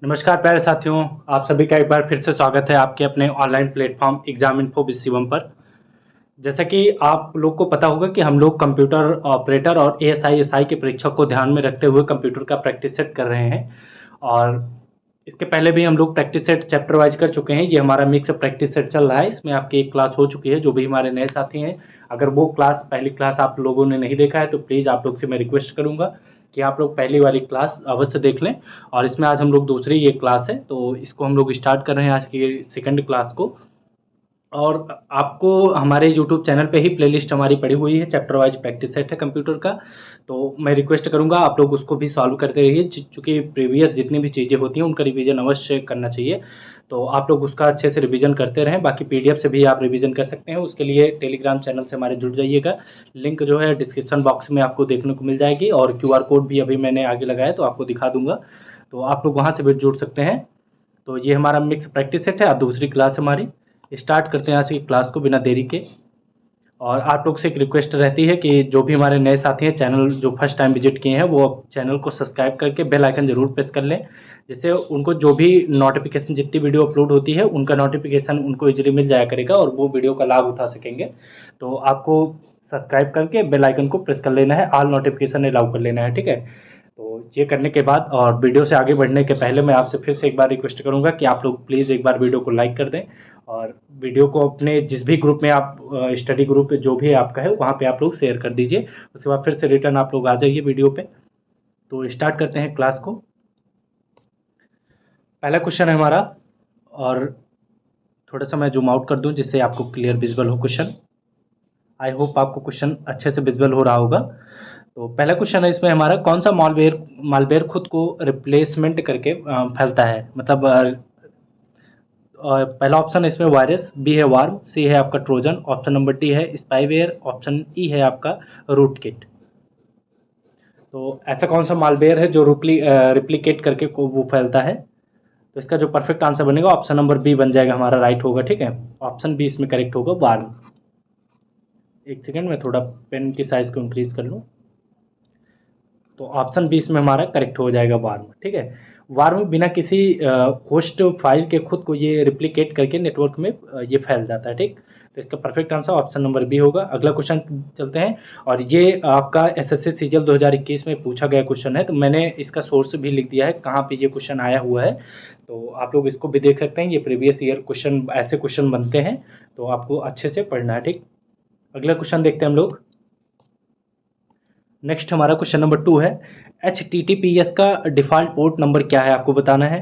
नमस्कार प्यारे साथियों, आप सभी का एक बार फिर से स्वागत है आपके अपने online platform exam info with Shivam पर। जैसा कि आप लोग को पता होगा कि हम लोग कंप्यूटर ऑपरेटर और एएसआई एसआई की परीक्षा को ध्यान में रखते हुए कंप्यूटर का प्रैक्टिस सेट कर रहे हैं। और इसके पहले भी हम लोग प्रैक्टिस सेट चैप्टर वाइज कर चुके हैं। ये हमारा मिक्स प्रैक्टिस सेट चल रहा है। इसमें आपकी एक क्लास हो चुकी है। जो भी हमारे नए साथी हैं, अगर वो क्लास पहली क्लास आप लोगों ने नहीं देखा है तो प्लीज़ आप लोग से मैं रिक्वेस्ट करूंगा कि आप लोग पहली वाली क्लास अवश्य देख लें। और इसमें आज हम लोग दूसरी ये क्लास है, तो इसको हम लोग स्टार्ट कर रहे हैं आज की सेकंड क्लास को। और आपको हमारे यूट्यूब चैनल पे ही प्लेलिस्ट हमारी पड़ी हुई है, चैप्टर वाइज प्रैक्टिस सेट है कंप्यूटर का। तो मैं रिक्वेस्ट करूंगा आप लोग उसको भी सॉल्व करते रहिए, चूँकि प्रीवियस जितनी भी चीज़ें होती हैं उनका रिवीजन अवश्य करना चाहिए। तो आप लोग उसका अच्छे से रिवीजन करते रहें। बाकी पीडीएफ से भी आप रिवीजन कर सकते हैं। उसके लिए टेलीग्राम चैनल से हमारे जुड़ जाइएगा। लिंक जो है डिस्क्रिप्शन बॉक्स में आपको देखने को मिल जाएगी, और क्यूआर कोड भी अभी मैंने आगे लगाया तो आपको दिखा दूंगा, तो आप लोग वहाँ से भी जुड़ सकते हैं। तो ये हमारा मिक्स प्रैक्टिस सेट है। दूसरी क्लास हमारी स्टार्ट करते हैं आज की क्लास को बिना देरी के। और आप लोग से एक रिक्वेस्ट रहती है कि जो भी हमारे नए साथी हैं, चैनल जो फर्स्ट टाइम विजिट किए हैं, वो चैनल को सब्सक्राइब करके बेल आइकन जरूर प्रेस कर लें, जिससे उनको जो भी नोटिफिकेशन, जितनी वीडियो अपलोड होती है उनका नोटिफिकेशन उनको इजीली मिल जाया करेगा और वो वीडियो का लाभ उठा सकेंगे। तो आपको सब्सक्राइब करके बेल आइकन को प्रेस कर लेना है, ऑल नोटिफिकेशन अलाउ कर लेना है, ठीक है। तो ये करने के बाद और वीडियो से आगे बढ़ने के पहले मैं आपसे फिर से एक बार रिक्वेस्ट करूंगा कि आप लोग प्लीज़ एक बार वीडियो को लाइक कर दें, और वीडियो को अपने जिस भी ग्रुप में आप स्टडी ग्रुप जो भी आपका है वहाँ पे आप लोग शेयर कर दीजिए। उसके बाद फिर से रिटर्न आप लोग आ जाइए वीडियो पे। तो स्टार्ट करते हैं क्लास को। पहला क्वेश्चन है हमारा, और थोड़ा सा मैं जूम आउट कर दूं जिससे आपको क्लियर विजुअल हो क्वेश्चन। आई होप आपको क्वेश्चन अच्छे से विजुअल हो रहा होगा। तो पहला क्वेश्चन है इसमें हमारा, कौन सा मालवेयर मालवेयर खुद को रिप्लेसमेंट करके फैलता है, मतलब पहला ऑप्शन है इसमें वायरस, बी है वार्म, सी है आपका ट्रोजन, ऑप्शन नंबर डी है स्पाईवेयर, ऑप्शन ई है आपका रूट किट। तो ऐसा कौन सा मालवेयर है जो रिप्लिकेट करके को वो फैलता है? तो इसका जो परफेक्ट आंसर बनेगा ऑप्शन नंबर बी बन जाएगा, हमारा राइट होगा, ठीक है। ऑप्शन बी इसमें करेक्ट होगा, वार्म। एक सेकेंड में थोड़ा पेन की साइज को इंक्रीज कर लूँ। तो ऑप्शन बी इसमें हमारा करेक्ट हो जाएगा, वार्म, ठीक है। वार्म बिना किसी होस्ट फाइल के खुद को ये रिप्लिकेट करके नेटवर्क में ये फैल जाता है, ठीक। तो इसका perfect answer option number B होगा। अगला क्वेश्चन चलते हैं, और ये आपका एसएससी सीजीएल 2021 में पूछा गया क्वेश्चन है। तो मैंने इसका सोर्स भी लिख दिया है कहाँ पे ये क्वेश्चन आया हुआ है, तो आप लोग इसको भी देख सकते हैं। ये प्रीवियस ईयर क्वेश्चन, ऐसे क्वेश्चन बनते हैं, तो आपको अच्छे से पढ़ना है, ठीक। अगला क्वेश्चन देखते हैं हम लोग। नेक्स्ट हमारा क्वेश्चन नंबर 2 है, H T T P S का डिफ़ॉल्ट पोर्ट नंबर क्या है, आपको बताना है।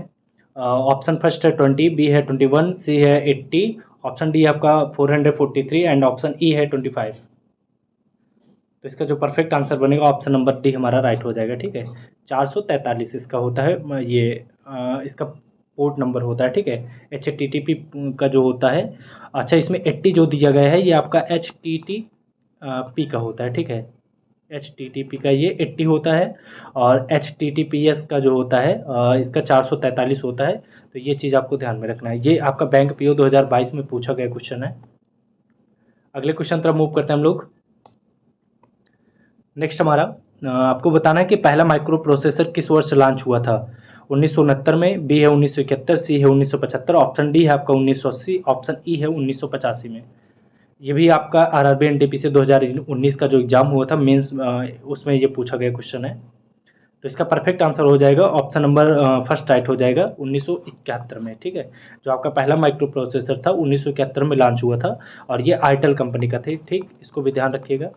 ऑप्शन फर्स्ट है 20, बी है 21, सी है 80, ऑप्शन डी आपका 443 एंड ऑप्शन ई है 25। तो इसका जो परफेक्ट आंसर बनेगा ऑप्शन नंबर डी हमारा राइट हो जाएगा, ठीक है। 443 इसका होता है, ये इसका पोर्ट नंबर होता है, ठीक है। एच टी टी पी का जो होता है। अच्छा, इसमें 80 जो दिया गया है ये आपका एच टी टी पी का होता है, ठीक है। एच टी टी पी का ये 80 होता है, और H T T P S का जो होता है इसका 443 होता है। तो ये चीज़ आपको ध्यान में रखना है। ये आपका बैंक पीओ 2022 में पूछा गया क्वेश्चन है। अगले क्वेश्चन तरफ मूव करते हैं हम लोग। नेक्स्ट हमारा, आपको बताना है कि पहला माइक्रो प्रोसेसर किस वर्ष लॉन्च हुआ था। 1969 में, बी है 1971, सी है 1975, ऑप्शन डी है आपका 1980, ऑप्शन ई है 1985 में। ये भी आपका आरआरबी एनटीपीसी 2019 का जो एग्जाम हुआ था मेंस, उसमें ये पूछा गया क्वेश्चन है। तो इसका परफेक्ट आंसर हो जाएगा ऑप्शन नंबर फर्स्ट राइट हो जाएगा, 1971 में, ठीक है। जो आपका पहला माइक्रो प्रोसेसर था 1971 में लॉन्च हुआ था, और ये आईटेल कंपनी का था, ठीक। इसको भी ध्यान रखिएगा।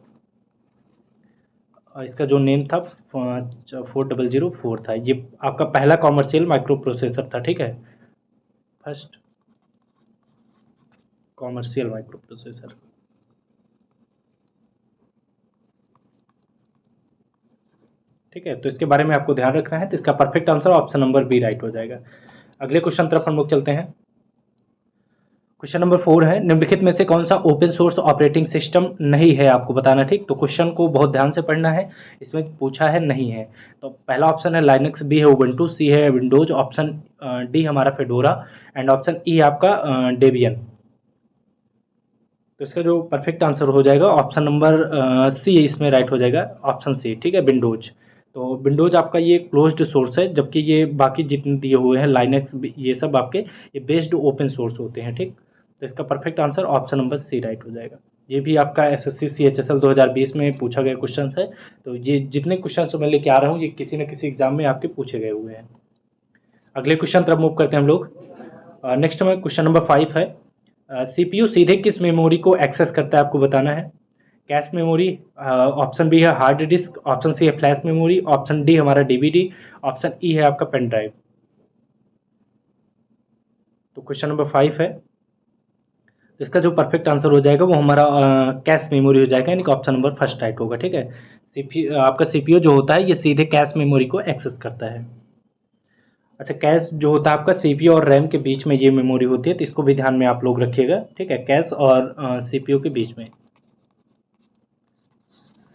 इसका जो नेम था 4004 था। ये आपका पहला कॉमर्शियल माइक्रो प्रोसेसर था, ठीक है। फर्स्ट कॉमर्शियल माइक्रो प्रोसेसर, ठीक है। तो इसके बारे में आपको ध्यान रखना है। तो इसका perfect answer option number B right हो जाएगा। अगले क्वेश्चन तरफ हम लोग चलते हैं। क्वेश्चन नंबर 4 है, निम्नलिखित में से कौन सा ओपन सोर्स ऑपरेटिंग सिस्टम नहीं है, आपको बताना, ठीक। तो क्वेश्चन को बहुत ध्यान से पढ़ना है। इसमें पूछा है नहीं है। तो पहला ऑप्शन है लाइनक्स, बी है उबंटू, सी है विंडोज, ऑप्शन डी हमारा फेडोरा, एंड ऑप्शन ई आपका डेबियन। तो इसका जो परफेक्ट आंसर हो जाएगा ऑप्शन नंबर सी इसमें राइट हो जाएगा, ऑप्शन सी, ठीक है, विंडोज। तो विंडोज़ आपका ये क्लोज्ड सोर्स है, जबकि ये बाकी जितने दिए हुए हैं लाइनक्स ये सब आपके ये बेस्ड ओपन सोर्स होते हैं, ठीक। तो इसका perfect answer option number C right हो जाएगा। ये भी आपका एसएससी सीएचएसएल 2020 में पूछा गया क्वेश्चन है। तो ये जितने क्वेश्चन मैं लेके आ रहा हूँ ये किसी न किसी एग्जाम में आपके पूछे गए हुए हैं। अगले क्वेश्चन तरफ मूव करते हैं हम लोग। नेक्स्ट हमारा क्वेश्चन नंबर 5 है। सीपीयू सीधे किस मेमोरी को एक्सेस करता है आपको बताना है। कैश मेमोरी, ऑप्शन बी है हार्ड डिस्क, ऑप्शन सी है फ्लैश मेमोरी, ऑप्शन डी हमारा डीवीडी, ऑप्शन ई है आपका पेन ड्राइव। तो क्वेश्चन नंबर 5 है, इसका जो परफेक्ट आंसर हो जाएगा वो हमारा कैश मेमोरी हो जाएगा, यानी कि ऑप्शन नंबर फर्स्ट राइट होगा, ठीक है। आपका सीपीयू जो होता है ये सीधे कैश मेमोरी को एक्सेस करता है। अच्छा, कैश जो होता है आपका सीपीयू और रैम के बीच में ये मेमोरी होती है, तो इसको भी ध्यान में आप लोग रखिएगा, ठीक है। कैश और सीपीयू के बीच में,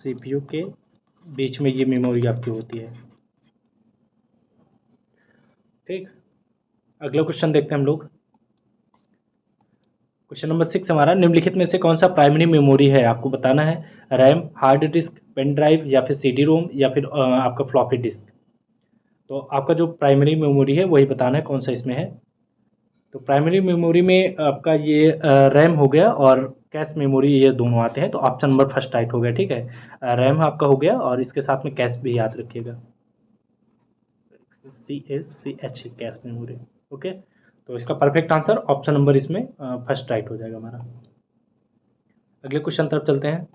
सीपीयू के बीच में ये मेमोरी आपकी होती है, ठीक। अगला क्वेश्चन देखते हैं हम लोग। क्वेश्चन नंबर 6 हमारा, निम्नलिखित में से कौन सा प्राइमरी मेमोरी है आपको बताना है। RAM, hard disk, pen drive या फिर सीडी रोम या फिर आपका फ्लॉपी डिस्क। तो आपका जो प्राइमरी मेमोरी है वही बताना है कौन सा इसमें है। तो प्राइमरी मेमोरी में आपका ये रैम हो गया और कैश मेमोरी, ये दोनों आते हैं, तो ऑप्शन नंबर फर्स्ट राइट हो गया, ठीक है। रैम आपका हो गया और इसके साथ में कैश भी याद रखिएगा, CACH कैश मेमोरी, ओके। तो इसका परफेक्ट आंसर ऑप्शन नंबर इसमें फर्स्ट राइट हो जाएगा हमारा। अगले क्वेश्चन तरफ चलते हैं।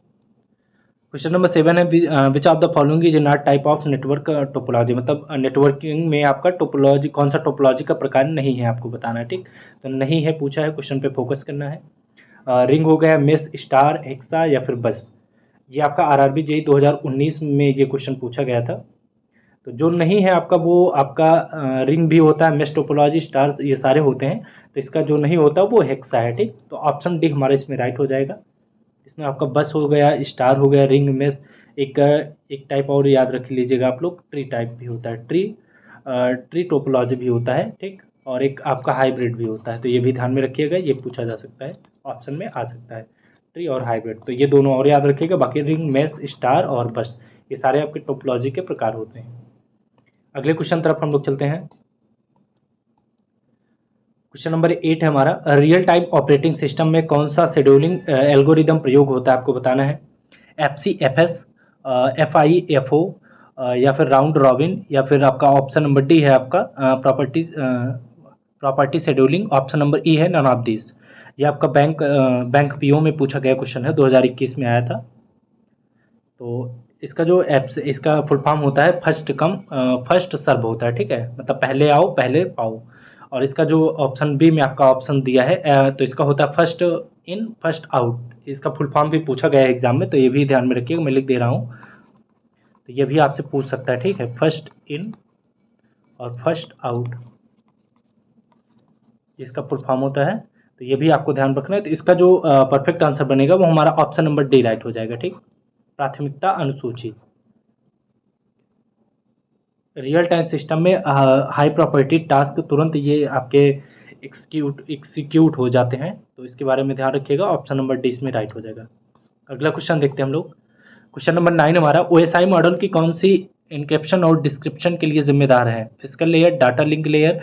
क्वेश्चन नंबर 7 है, which of the following is not type of network topology, मतलब नेटवर्किंग में आपका टोपोलॉजी कौन सा टोपोलॉजी का प्रकार नहीं है आपको बताना है, ठीक। तो नहीं है पूछा है, क्वेश्चन पे फोकस करना है। रिंग हो गया, मेस, स्टार, हेक्सा या फिर बस। ये आपका आरआरबी जेईई 2019 में ये क्वेश्चन पूछा गया था। तो जो नहीं है आपका वो आपका रिंग भी होता है, मेस टोपोलॉजी, स्टार्स, ये सारे होते हैं। तो इसका जो नहीं होता वो हेक्सा है, ठीक। तो ऑप्शन डी हमारा इसमें राइट हो जाएगा। इसमें आपका बस हो गया, स्टार हो गया, रिंग, मेस, एक एक टाइप और याद रख लीजिएगा आप लोग, ट्री टाइप भी होता है, ट्री टोपोलॉजी भी होता है, ठीक। और एक आपका हाइब्रिड भी होता है, तो ये भी ध्यान में रखिएगा, ये पूछा जा सकता है, ऑप्शन में आ सकता है ट्री और हाइब्रिड। तो ये दोनों और याद रखिएगा, बाकी रिंग, मेस, स्टार और बस ये सारे आपके टोपोलॉजी के प्रकार होते हैं। अगले क्वेश्चन तरफ हम लोग चलते हैं। क्वेश्चन नंबर 8 है हमारा, रियल टाइम ऑपरेटिंग सिस्टम में कौन सा शेड्यूलिंग एल्गोरिदम प्रयोग होता है आपको बताना है। FCFS, FIFO या फिर राउंड रॉबिन या फिर आपका ऑप्शन नंबर डी है आपका प्रॉपर्टी शेड्यूलिंग, ऑप्शन नंबर ई है नन ऑफ दिस। ये आपका बैंक पीओ में पूछा गया क्वेश्चन है, 2021 में आया था। तो इसका जो एप्स इसका फुल फॉर्म होता है फर्स्ट सर्व होता है, ठीक है, मतलब पहले आओ पहले पाओ। और इसका जो ऑप्शन बी में आपका ऑप्शन दिया है तो इसका होता है फर्स्ट इन फर्स्ट आउट। इसका फुल फॉर्म भी पूछा गया है एग्जाम में, तो ये भी ध्यान में रखिएगा, मैं लिख दे रहा हूँ। तो ये भी आपसे पूछ सकता है, ठीक है, फर्स्ट इन और फर्स्ट आउट इसका फुल फॉर्म होता है। तो ये भी आपको ध्यान रखना है। तो इसका जो परफेक्ट आंसर बनेगा वो हमारा ऑप्शन नंबर डी राइट हो जाएगा, ठीक। प्राथमिकता अनुसूची, रियल टाइम सिस्टम में हाई प्रॉपर्टी टास्क तुरंत ये आपके एग्जीक्यूट हो जाते हैं, तो इसके बारे में ध्यान रखिएगा, ऑप्शन नंबर डी इसमें राइट हो जाएगा। अगला क्वेश्चन देखते हैं हम लोग। क्वेश्चन नंबर 9 हमारा, ओएसआई मॉडल की कौन सी इंक्रिप्शन और डिस्क्रिप्शन के लिए जिम्मेदार है। Physical layer, data link layer,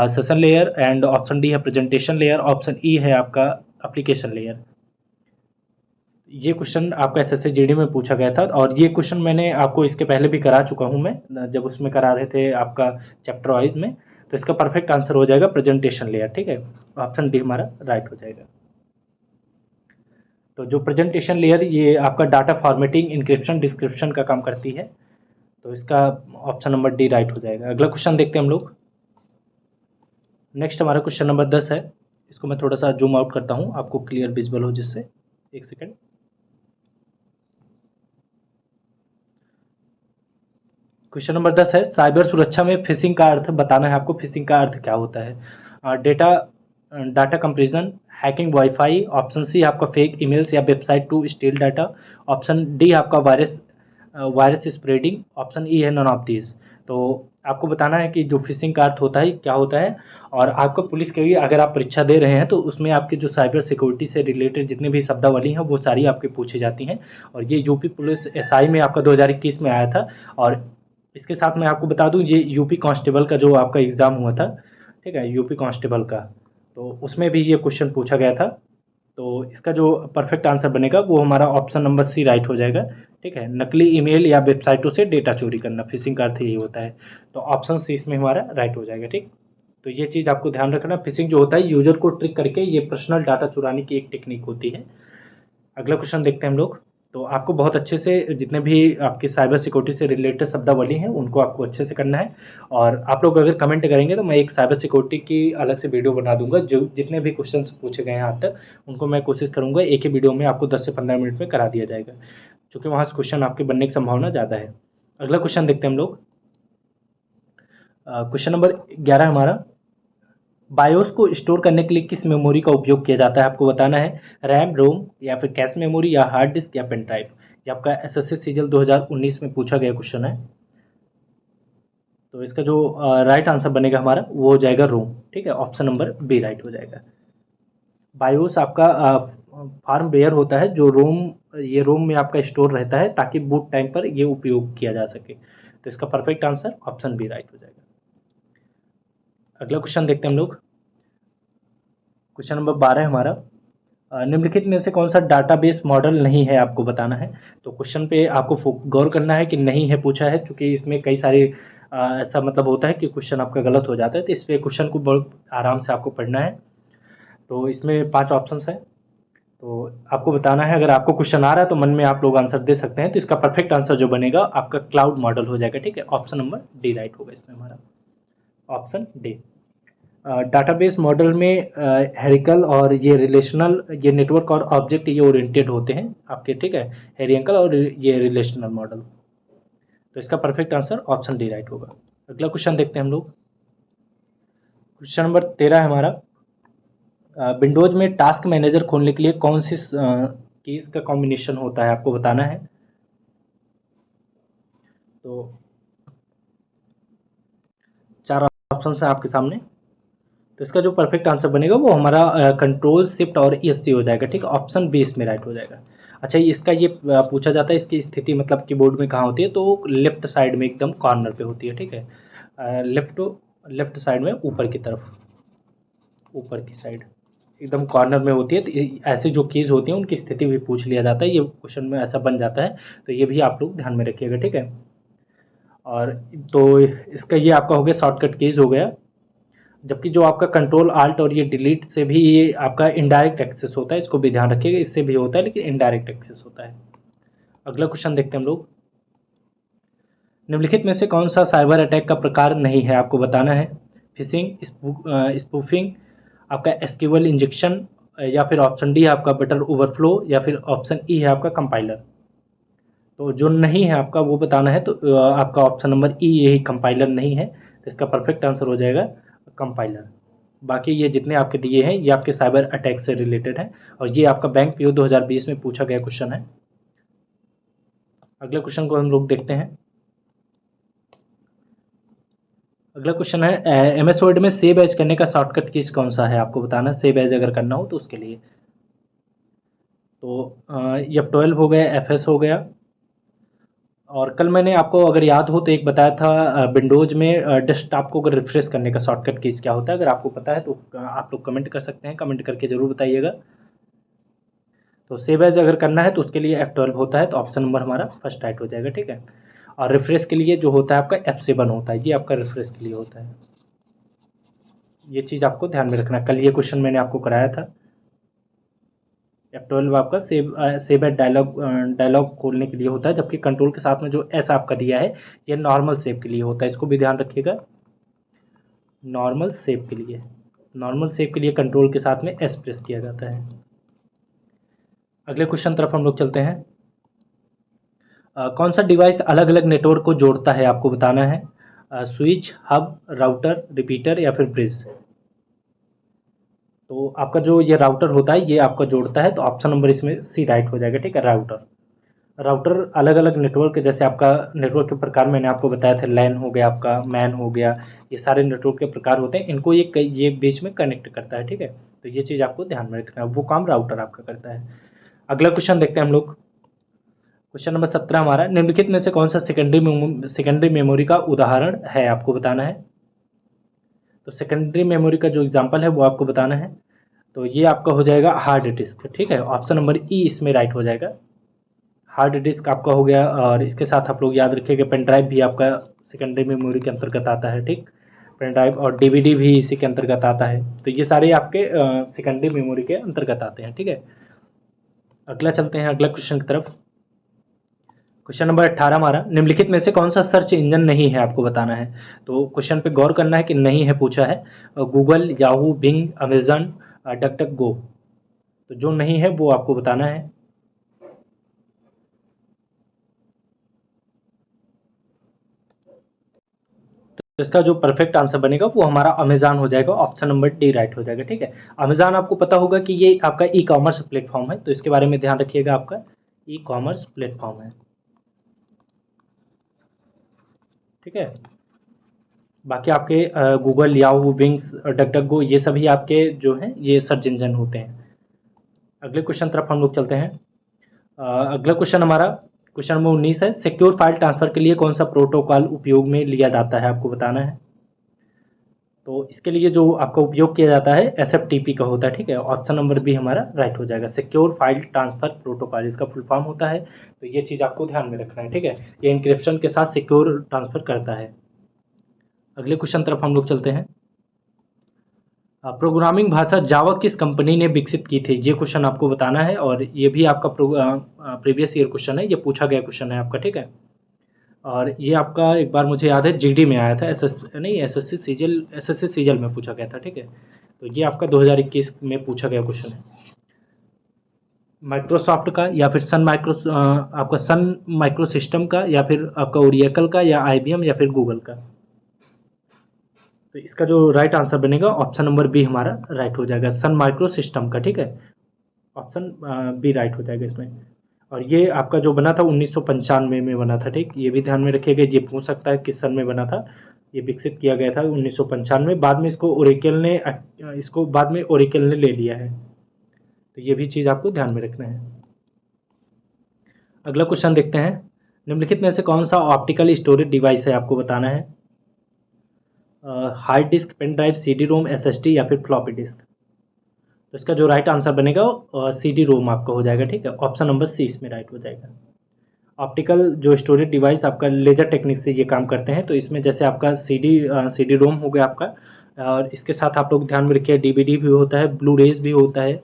session layer and option D है प्रेजेंटेशन लेयर, ऑप्शन ई है आपका एप्लीकेशन लेयर। ये क्वेश्चन आपका एसएससी जीडी में पूछा गया था और ये क्वेश्चन मैंने आपको इसके पहले भी करा चुका हूँ मैं, जब उसमें करा रहे थे आपका चैप्टर वाइज में। तो इसका परफेक्ट आंसर हो जाएगा प्रेजेंटेशन लेयर, ठीक है, ऑप्शन डी हमारा राइट हो जाएगा। तो जो प्रेजेंटेशन लेयर ये आपका डाटा फॉर्मेटिंग, इंक्रिप्शन, डिस्क्रिप्शन का काम करती है, तो इसका ऑप्शन नंबर डी राइट हो जाएगा। अगला क्वेश्चन देखते हैं हम लोग। नेक्स्ट हमारा क्वेश्चन नंबर 10 है। इसको मैं थोड़ा सा जूम आउट करता हूँ, आपको क्लियर विजिबल हो जिससे, एक सेकेंड। क्वेश्चन नंबर 10 है, साइबर सुरक्षा में फिशिंग का अर्थ बताना है आपको। फिशिंग का अर्थ क्या होता है। Data compression, hacking wifi, option C आपका फेक ईमेल्स या website to steal data, option D आपका वायरस स्प्रेडिंग, ऑप्शन ई है नन ऑफ दिस। तो आपको बताना है कि जो फिशिंग का अर्थ होता है क्या होता है। और आपको पुलिस के लिए अगर आप परीक्षा दे रहे हैं तो उसमें आपकी जो साइबर सिक्योरिटी से रिलेटेड जितनी भी शब्दावली हैं वो सारी आपकी पूछी जाती हैं। और ये यूपी पुलिस एसआई में आपका 2021 में आया था। और इसके साथ मैं आपको बता दूं, ये यूपी कांस्टेबल का जो आपका एग्ज़ाम हुआ था, ठीक है, यूपी कांस्टेबल का, तो उसमें भी ये क्वेश्चन पूछा गया था। तो इसका जो परफेक्ट आंसर बनेगा वो हमारा ऑप्शन नंबर सी राइट हो जाएगा। ठीक है, नकली ईमेल या वेबसाइटों से डेटा चोरी करना, फिशिंग का अर्थ यही होता है। तो ऑप्शन सी इसमें हमारा राइट हो जाएगा। ठीक, तो ये चीज़ आपको ध्यान रखना, फिशिंग जो होता है यूजर को ट्रिक करके ये पर्सनल डाटा चुराने की एक टेक्निक होती है। अगला क्वेश्चन देखते हैं हम लोग। तो आपको बहुत अच्छे से जितने भी आपकी साइबर सिक्योरिटी से रिलेटेड शब्दावली हैं उनको आपको अच्छे से करना है। और आप लोग अगर कमेंट करेंगे तो मैं एक साइबर सिक्योरिटी की अलग से वीडियो बना दूंगा, जो जितने भी क्वेश्चंस पूछे गए हैं आज तक उनको मैं कोशिश करूंगा एक ही वीडियो में आपको 10 से 15 मिनट में करा दिया जाएगा, क्योंकि वहाँ से क्वेश्चन आपके बनने की संभावना ज़्यादा है। अगला क्वेश्चन देखते हैं हम लोग। क्वेश्चन नंबर 11 हमारा, बायोस को स्टोर करने के लिए किस मेमोरी का उपयोग किया जाता है, आपको बताना है। रैम, रोम या फिर कैश मेमोरी या हार्ड डिस्क या पेन ड्राइव। ये आपका एसएससी सीजल 2019 में पूछा गया क्वेश्चन है। तो इसका जो राइट आंसर बनेगा हमारा वो हो जाएगा रोम। ठीक है, ऑप्शन नंबर बी राइट हो जाएगा। बायोस आपका फार्मवेयर होता है जो रोम, ये रोम में आपका स्टोर रहता है ताकि बूट टाइम पर ये उपयोग किया जा सके। तो इसका perfect answer option B right हो जाएगा। अगला क्वेश्चन देखते हैं हम लोग। क्वेश्चन नंबर 12 हमारा, निम्नलिखित में से कौन सा डाटाबेस मॉडल नहीं है, आपको बताना है। तो क्वेश्चन पे आपको गौर करना है कि नहीं है पूछा है, क्योंकि इसमें कई सारे ऐसा मतलब होता है कि क्वेश्चन आपका गलत हो जाता है, तो इस पे क्वेश्चन को बहुत आराम से आपको पढ़ना है। तो इसमें 5 ऑप्शंस हैं, तो आपको बताना है। अगर आपको क्वेश्चन आ रहा है तो मन में आप लोग आंसर दे सकते हैं। तो इसका परफेक्ट आंसर जो बनेगा आपका क्लाउड मॉडल हो जाएगा। ठीक है, ऑप्शन नंबर डी राइट होगा इसमें हमारा, ऑप्शन डी। डाटाबेस मॉडल में हेरिकल और ये रिलेशनल, ये नेटवर्क और ऑब्जेक्ट ये ओरिएंटेड होते हैं आपके। ठीक है, हेरिकल और ये रिलेशनल मॉडल। तो इसका perfect answer option D right होगा। अगला क्वेश्चन देखते हैं हम लोग। क्वेश्चन नंबर 13 है हमारा, विंडोज में टास्क मैनेजर खोलने के लिए कौन सी कीज का कॉम्बिनेशन होता है, आपको बताना है। तो 4 ऑप्शन है आपके सामने। तो इसका जो परफेक्ट आंसर बनेगा वो हमारा कंट्रोल शिफ्ट और ESC हो जाएगा। ठीक है, ऑप्शन बी इसमें राइट हो जाएगा। अच्छा, इसका ये पूछा जाता है इसकी स्थिति मतलब कीबोर्ड में कहाँ होती है, तो लेफ्ट साइड में एकदम कॉर्नर पे होती है। ठीक है, लेफ्ट साइड में ऊपर की तरफ, ऊपर की साइड एकदम कॉर्नर में होती है। तो ऐसे जो कीज होती हैं उनकी स्थिति भी पूछ लिया जाता है, ये क्वेश्चन में ऐसा बन जाता है। तो ये भी आप लोग ध्यान में रखिएगा। ठीक है, और तो इसका ये आपका हो गया शॉर्टकट कीज हो गया। जबकि जो आपका कंट्रोल आल्ट और ये डिलीट से भी ये आपका इनडायरेक्ट एक्सेस होता है, इसको भी ध्यान रखिएगा। इससे भी होता है लेकिन इनडायरेक्ट एक्सेस होता है। अगला क्वेश्चन देखते हैं हम लोग। निम्नलिखित में से कौन सा साइबर अटैक का प्रकार नहीं है, आपको बताना है। फिशिंग, स्पूफिंग, आपका एसक्यूएल इंजेक्शन, या फिर ऑप्शन डी है आपका बटर ओवरफ्लो, या फिर ऑप्शन ई है आपका कंपाइलर। तो जो नहीं है आपका वो बताना है। तो आपका ऑप्शन नंबर ई, यही कंपाइलर नहीं है। तो इसका परफेक्ट आंसर हो जाएगा कंपाइलर। बाकी ये जितने आपके दिए हैं ये आपके साइबर अटैक से रिलेटेड हैं, और ये आपका बैंक पीओ 2020 में पूछा गया क्वेश्चन है। अगले क्वेश्चन को हम लोग देखते हैं। अगला क्वेश्चन है, एमएस वर्ड में सेव एज करने का शॉर्टकट कीज कौन सा है, आपको बताना है। सेव एज अगर करना हो तो उसके लिए तो F12 हो गया, FS हो गया। और कल मैंने आपको अगर याद हो तो एक बताया था विंडोज में डेस्कटॉप को अगर रिफ्रेश करने का शॉर्टकट कीज क्या होता है। अगर आपको पता है तो आप लोग कमेंट कर सकते हैं, कमेंट करके जरूर बताइएगा। तो सेव एज अगर करना है तो उसके लिए F12 होता है, तो ऑप्शन नंबर हमारा फर्स्ट राइट हो जाएगा। ठीक है, और रिफ्रेश के लिए जो होता है आपका F7 होता है, ये आपका रिफ्रेश के लिए होता है। ये चीज़ आपको ध्यान में रखना, कल ये क्वेश्चन मैंने आपको कराया था। F12 आपका सेव एज डायलॉग खोलने के लिए होता है, जबकि कंट्रोल के साथ में जो एस आपका दिया है ये नॉर्मल सेव के लिए होता है, इसको भी ध्यान रखिएगा। नॉर्मल सेव के लिए, नॉर्मल सेव के लिए कंट्रोल के साथ में एस प्रेस किया जाता है। अगले क्वेश्चन तरफ हम लोग चलते हैं। कौन सा डिवाइस अलग अलग नेटवर्क को जोड़ता है, आपको बताना है। स्विच, हब, राउटर, रिपीटर या फिर ब्रिज। तो आपका जो ये राउटर होता है ये आपका जोड़ता है, तो ऑप्शन नंबर इसमें सी राइट हो जाएगा। ठीक है, राउटर। राउटर अलग अलग नेटवर्क, जैसे आपका नेटवर्क के प्रकार मैंने आपको बताया था, लैन हो गया, आपका मैन हो गया, ये सारे नेटवर्क के प्रकार होते हैं, इनको ये बीच में कनेक्ट करता है। ठीक है, तो ये चीज़ आपको ध्यान में रखना है, वो काम राउटर आपका करता है। अगला क्वेश्चन देखते हैं हम लोग। क्वेश्चन नंबर 17 हमारा, निम्नलिखित में से कौन सा सेकेंडरी मेमोरी का उदाहरण है, आपको बताना है। तो सेकेंडरी मेमोरी का जो एग्जांपल है वो आपको बताना है। तो ये आपका हो जाएगा हार्ड डिस्क, ठीक है। ऑप्शन नंबर ई इसमें राइट हो जाएगा। हार्ड डिस्क आपका हो गया, और इसके साथ आप लोग याद रखिए कि पेन ड्राइव भी आपका सेकेंडरी मेमोरी के अंतर्गत आता है, ठीक। पेन ड्राइव और डीवीडी भी इसी के अंतर्गत आता है। तो ये सारे आपके सेकेंडरी मेमोरी के अंतर्गत आते हैं, ठीक है। अगला चलते हैं अगला क्वेश्चन की तरफ। क्वेश्चन नंबर 18 हमारा, निम्नलिखित में से कौन सा सर्च इंजन नहीं है, आपको बताना है। तो क्वेश्चन पे गौर करना है कि नहीं है पूछा है। Google, Yahoo, Bing, Amazon, DuckDuckGo. तो जो नहीं है वो आपको बताना है। तो इसका जो परफेक्ट आंसर बनेगा वो हमारा अमेज़न हो जाएगा। ऑप्शन नंबर डी राइट हो जाएगा, ठीक है। अमेज़न आपको पता होगा कि ये आपका ई कॉमर्स प्लेटफॉर्म है, तो इसके बारे में ध्यान रखिएगा, आपका ई कॉमर्स प्लेटफॉर्म है, ठीक है। बाकी आपके Google, Yahoo, Bings, DuckDuckGo, ये सभी आपके जो हैं ये सर्च इंजन होते हैं। अगले क्वेश्चन तरफ हम लोग चलते हैं। अगला क्वेश्चन हमारा क्वेश्चन नंबर 19 है, सिक्योर फाइल ट्रांसफर के लिए कौन सा प्रोटोकॉल उपयोग में लिया जाता है, आपको बताना है। तो इसके लिए जो आपका उपयोग किया जाता है एसएफटीपी का होता है, ठीक है। ऑप्शन नंबर बी हमारा राइट हो जाएगा। सिक्योर फाइल ट्रांसफर प्रोटोकॉल इसका फुल फॉर्म होता है। तो ये चीज़ आपको ध्यान में रखना है, ठीक है। ये इंक्रिप्शन के साथ सिक्योर ट्रांसफर करता है। अगले क्वेश्चन तरफ हम लोग चलते हैं। प्रोग्रामिंग भाषा जावा किस कंपनी ने विकसित की थी, ये क्वेश्चन आपको बताना है। और ये भी आपका प्रीवियस ईयर क्वेश्चन है, ये पूछा गया क्वेश्चन है आपका, ठीक है। और ये आपका एक बार मुझे याद है जीडी में आया था, एसएससी सीजल में पूछा गया था, ठीक है। तो ये आपका 2021 में पूछा गया क्वेश्चन है। माइक्रोसॉफ्ट का या फिर आपका सन माइक्रो सिस्टम का, या फिर आपका ओरिएकल का, या आईबीएम, या फिर गूगल का। तो इसका जो राइट आंसर बनेगा ऑप्शन नंबर बी हमारा राइट हो जाएगा, सन माइक्रो सिस्टम का, ठीक है। ऑप्शन बी राइट हो जाएगा इसमें। और ये आपका जो बना था 1995 में बना था, ठीक। ये भी ध्यान में रखिएगा, ये पूछ सकता है किस सन में बना था। ये विकसित किया गया था 1995 में। बाद में इसको बाद में ओरेकल ने ले लिया है। तो ये भी चीज़ आपको ध्यान में रखना है। अगला क्वेश्चन देखते हैं। निम्नलिखित में से कौन सा ऑप्टिकल स्टोरेज डिवाइस है, आपको बताना है। Hard disk, pen drive, CD ROM, SSD, या फिर फ्लॉपी डिस्क। तो इसका जो राइट आंसर बनेगा सीडी रोम आपका हो जाएगा, ठीक है। ऑप्शन नंबर सी इसमें राइट हो जाएगा। ऑप्टिकल जो स्टोरेज डिवाइस आपका लेजर टेक्निक से ये काम करते हैं। तो इसमें जैसे आपका सीडी रोम हो गया आपका, और इसके साथ आप लोग ध्यान में रखिए डीवीडी भी होता है, ब्लू रेज भी होता है,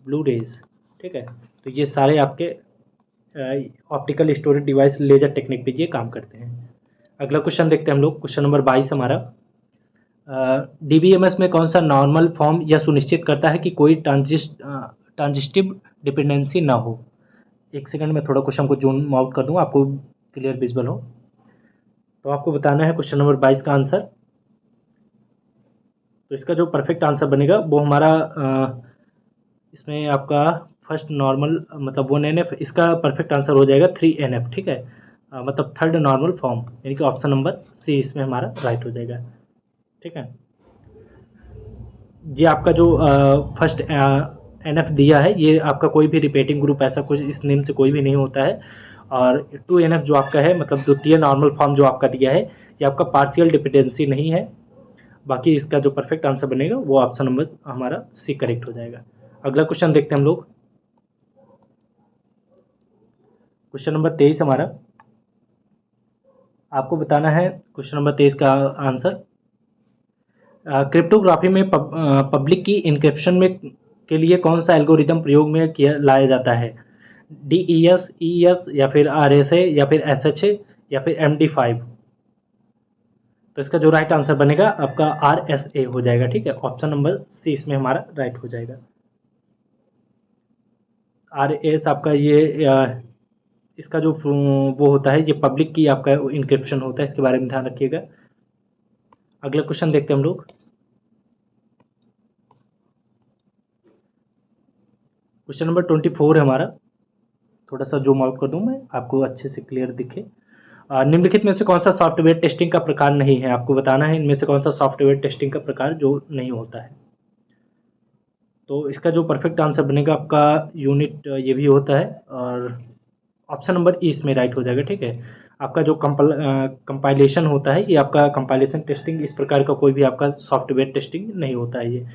ब्लू रेज, ठीक है। तो ये सारे आपके optical storage device laser technique पे ये काम करते हैं। अगला क्वेश्चन देखते हैं हम लोग। क्वेश्चन नंबर 22 हमारा, डीबीएमएस में कौन सा नॉर्मल फॉर्म यह सुनिश्चित करता है कि कोई ट्रांजिस्टिव डिपेंडेंसी ना हो। एक सेकंड में थोड़ा क्वेश्चन को जूम आउट कर दूँ, आपको क्लियर विजुअल हो। तो आपको बताना है क्वेश्चन नंबर 22 का आंसर। तो इसका जो परफेक्ट आंसर बनेगा वो हमारा इसमें आपका फर्स्ट नॉर्मल मतलब 1NF, इसका परफेक्ट आंसर हो जाएगा 3NF, ठीक है। मतलब थर्ड नॉर्मल फॉर्म, यानी कि ऑप्शन नंबर सी इसमें हमारा राइट हो जाएगा, ठीक है। ये आपका जो फर्स्ट NF दिया है, ये आपका कोई भी रिपीटिंग ग्रुप ऐसा कुछ इस नेम से कोई भी नहीं होता है। और 2NF जो आपका है, मतलब द्वितीय नॉर्मल फॉर्म जो आपका दिया है, ये आपका पार्शियल डिपेंडेंसी नहीं है। बाकी इसका जो परफेक्ट आंसर बनेगा वो ऑप्शन नंबर हमारा सी करेक्ट हो जाएगा। अगला क्वेश्चन देखते हैं हम लोग। क्वेश्चन नंबर 23 हमारा, आपको बताना है क्वेश्चन नंबर 23 का आंसर। क्रिप्टोग्राफी में पब्लिक की इंक्रिप्शन में के लिए कौन सा एल्गोरिदम प्रयोग में लाया जाता है। DES, ES, या फिर RSA, या फिर SHA, या फिर MD5। तो इसका जो राइट आंसर बनेगा आपका RSA हो जाएगा, ठीक है। ऑप्शन नंबर सी इसमें हमारा राइट हो जाएगा। RS आपका ये इसका जो वो होता है, ये पब्लिक की आपका इंक्रिप्शन होता है, इसके बारे में ध्यान रखिएगा। अगला क्वेश्चन देखते हैं हम लोग। क्वेश्चन नंबर 24 है हमारा। थोड़ा सा जूम आउट कर दूं मैं, आपको अच्छे से क्लियर दिखे। निम्नलिखित में से कौन सा सॉफ्टवेयर टेस्टिंग का प्रकार नहीं है, आपको बताना है इनमें से कौन सा सॉफ्टवेयर टेस्टिंग का प्रकार जो नहीं होता है। तो इसका जो परफेक्ट आंसर बनेगा आपका यूनिट ये भी होता है, और ऑप्शन नंबर ई इसमें राइट हो जाएगा। ठीक है, आपका जो कंपाइलेशन होता है, ये आपका कंपाइलेशन टेस्टिंग, इस प्रकार का कोई भी आपका सॉफ्टवेयर टेस्टिंग नहीं होता है। ये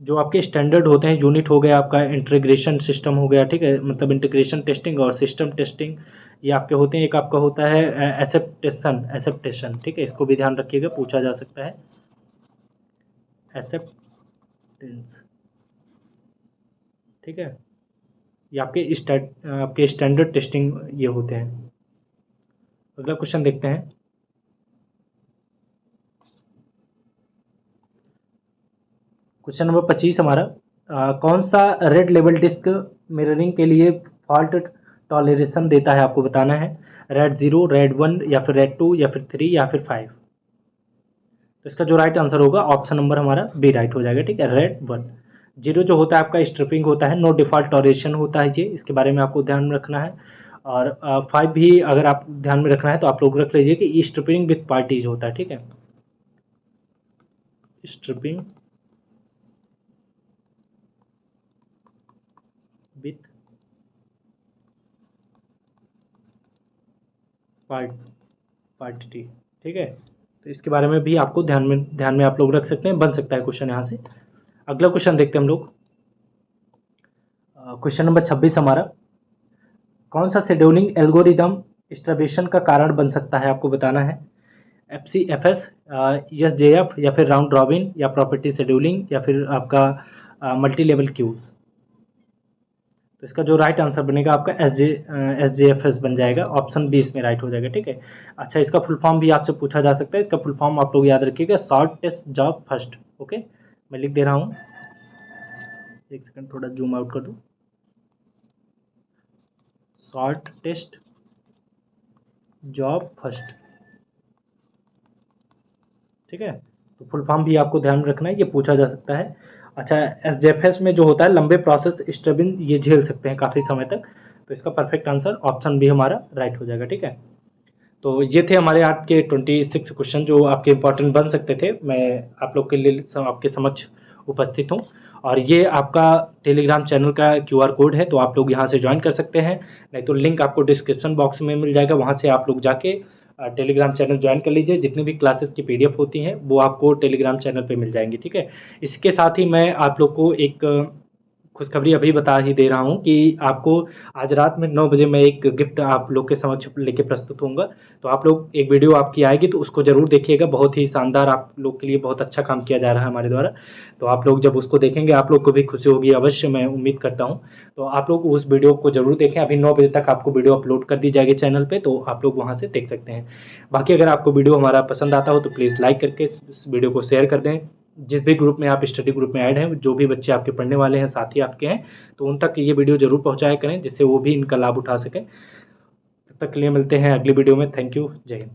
जो आपके स्टैंडर्ड होते हैं, यूनिट हो गया, आपका इंटीग्रेशन सिस्टम हो गया, ठीक है, मतलब इंटीग्रेशन टेस्टिंग और सिस्टम टेस्टिंग, ये आपके होते हैं। एक आपका होता है एक्सेप्टेशन, ठीक है, इसको भी ध्यान रखिएगा, पूछा जा सकता है। एक्सेप्टेंस, ठीक है, ये आपके स्टैंडर्ड टेस्टिंग ये होते हैं। अगला क्वेश्चन देखते हैं। क्वेश्चन नंबर 25 हमारा, कौन सा रेड लेवल डिस्क मिररिंग के लिए फॉल्ट टॉलरेशन देता है, आपको बताना है। रेड 0, रेड 1, या फिर रेड 2, या फिर 3, या फिर 5। तो इसका जो राइट आंसर होगा ऑप्शन नंबर हमारा बी राइट हो जाएगा। ठीक है, रेड 1। 0 जो होता है आपका स्ट्रिपिंग होता है, नो डिफॉल्ट टॉलरेशन होता है, ये इसके बारे में आपको ध्यान में रखना है। और 5 भी अगर आप ध्यान में रखना है तो आप लोग रख लीजिए कि स्ट्रिपिंग विथ पार्टीज होता है। ठीक है, स्ट्रिपिंग विथ पार्टी, ठीक है, तो इसके बारे में भी आपको ध्यान में आप लोग रख सकते हैं, बन सकता है क्वेश्चन यहाँ से। अगला क्वेश्चन देखते हैं हम लोग। क्वेश्चन नंबर 26 हमारा, कौन सा शेड्यूलिंग एल्गोरिदम स्टार्वेशन का कारण बन सकता है, आपको बताना है। FCFS, SJF, या फिर राउंड रॉबिन, या प्रॉपर्टी शेड्यूलिंग, या फिर आपका मल्टी लेवल क्यूज। तो इसका जो राइट आंसर बनेगा आपका SJFS बन जाएगा, ऑप्शन बी इसमें राइट हो जाएगा। ठीक है, अच्छा, इसका फुल फॉर्म भी आपसे पूछा जा सकता है। इसका फुल फॉर्म आप लोग याद रखिएगा, shortest job first. Okay, मैं लिख दे रहा हूँ, एक सेकंड, थोड़ा जूम आउट कर दूँ। शॉर्ट टेस्ट जॉब फर्स्ट, ठीक है, तो फुल फॉर्म भी आपको ध्यान रखना है, ये पूछा जा सकता है। अच्छा, SJFS में जो होता है लंबे प्रोसेस स्टबिन ये झेल सकते हैं काफ़ी समय तक, तो इसका परफेक्ट आंसर ऑप्शन बी हमारा राइट हो जाएगा। ठीक है, तो ये थे हमारे आज के 26 क्वेश्चन जो आपके इंपॉर्टेंट बन सकते थे। मैं आप लोग के लिए आपके समक्ष उपस्थित हूँ, और ये आपका टेलीग्राम चैनल का QR कोड है, तो आप लोग यहाँ से ज्वाइन कर सकते हैं, नहीं तो लिंक आपको डिस्क्रिप्शन बॉक्स में मिल जाएगा, वहाँ से आप लोग जाके टेलीग्राम चैनल ज्वाइन कर लीजिए। जितनी भी क्लासेस की PDF होती हैं वो आपको टेलीग्राम चैनल पे मिल जाएंगी। ठीक है, इसके साथ ही मैं आप लोग को एक खुशखबरी अभी बता ही दे रहा हूँ कि आपको आज रात में 9 बजे मैं एक गिफ्ट आप लोग के समक्ष लेके प्रस्तुत होऊंगा। तो आप लोग, एक वीडियो आपकी आएगी तो उसको ज़रूर देखिएगा, बहुत ही शानदार, आप लोग के लिए बहुत अच्छा काम किया जा रहा है हमारे द्वारा। तो आप लोग जब उसको देखेंगे आप लोग को भी खुशी होगी अवश्य, मैं उम्मीद करता हूँ। तो आप लोग उस वीडियो को ज़रूर देखें, अभी 9 बजे तक आपको वीडियो अपलोड कर दी जाएगी चैनल पर, तो आप लोग वहाँ से देख सकते हैं। बाकी अगर आपको वीडियो हमारा पसंद आता हो तो प्लीज़ लाइक करके इस वीडियो को शेयर कर दें। जिस भी ग्रुप में आप स्टडी ग्रुप में ऐड हैं, जो भी बच्चे आपके पढ़ने वाले हैं, साथी आपके हैं, तो उन तक ये वीडियो ज़रूर पहुँचाया करें, जिससे वो भी इनका लाभ उठा सकें। तब तक के लिए मिलते हैं अगली वीडियो में। थैंक यू, जय हिंद।